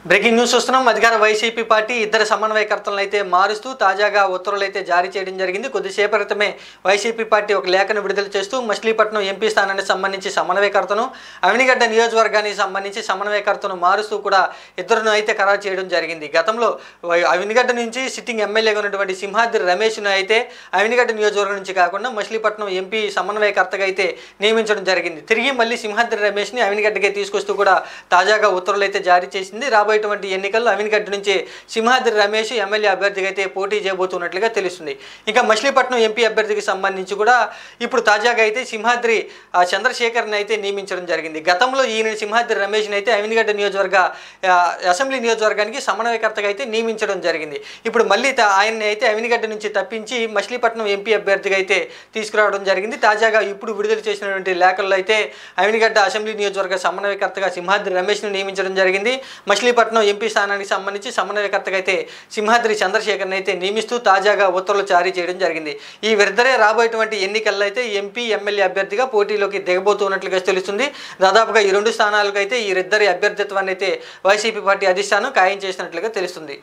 Breaking news చూస్తున్నాం. అధికార YCP party ఇద్దరు సమన్వయకర్తలను అయితే మారుస్తూ తాజాగా ఉత్తర్వులు అయితే జారీ చేయడం జరిగింది. కొద్దిసేపటి క్రితమే వైసీపీ పార్టీ ఒక లేఖను విడుదల చేస్తూ మచిలీపట్నం ఎంపీ స్థానానికి సంబంధించి సమన్వయకర్తను, అవినిగడ్డ నియోజకవర్గానికి సంబంధించి సమన్వయకర్తను మారుస్తూ కూడా ఇద్దరును అయితే ఖరారు చేయడం జరిగింది. గతంలో అవినిగడ్డ నుంచి సిట్టింగ్ ఎమ్మెల్యేగా ఉన్నటువంటి సింహాద్రి రమేష్ను అయితే అవినిగడ్డ నియోజకవర్గం నుంచి కాకుండా మచిలీపట్నం ఎంపీ సమన్వయకర్తగా అయితే నియమించడం జరిగింది. తిరిగి మళ్ళీ సింహాద్రి రమేష్ని అవినిగడ్డకే తీసుకొస్తూ కూడా తాజాగా ఉత్తర్వులు అయితే జారీ చేసింది. రాబోయేటువంటి ఎన్నికల్లో అవినిగడ్డ నుంచి సింహాద్రి రమేష్ ఎమ్మెల్యే అభ్యర్థిగా అయితే పోటీ చేయబోతున్నట్లుగా తెలుస్తుంది. ఇంకా మచిలీపట్నం ఎంపీ అభ్యర్థికి సంబంధించి కూడా ఇప్పుడు తాజాగా అయితే సింహాద్రి చంద్రశేఖర్ని అయితే నియమించడం జరిగింది. గతంలో ఈయన సింహాద్రి రమేష్ని అయితే అవినిగడ్డ అసెంబ్లీ నియోజకవర్గానికి సమన్వయకర్తగా అయితే నియమించడం జరిగింది. ఇప్పుడు మళ్ళీ ఆయన్ని అయితే అవినిగడ్డ నుంచి తప్పించి మచిలీపట్నం ఎంపీ అభ్యర్థిగా అయితే తీసుకురావడం జరిగింది. తాజాగా ఇప్పుడు విడుదల చేసినటువంటి లేఖల్లో అయితే అవినిగడ్డ అసెంబ్లీ నియోజకవర్గ సమన్వయకర్తగా సింహాద్రి రమేష్ను నియమించడం జరిగింది. మచిలీపట్నం ఎంపీ స్థానానికి సంబంధించి సమన్వయకర్తగా అయితే సింహాద్రి చంద్రశేఖర్ని అయితే నియమిస్తూ తాజాగా ఉత్తర్వులు జారీ చేయడం జరిగింది. ఈ వీరిద్దరే రాబోయేటువంటి ఎన్నికల్లో అయితే ఎంపీ ఎమ్మెల్యే అభ్యర్థిగా పోటీలోకి దిగబోతున్నట్లుగా తెలుస్తుంది. దాదాపుగా ఈ రెండు స్థానాలకు అయితే ఈ ఇద్దరి అభ్యర్థిత్వాన్ని అయితే వైసీపీ పార్టీ అధిష్టానం ఖాయం చేసినట్లుగా తెలుస్తుంది.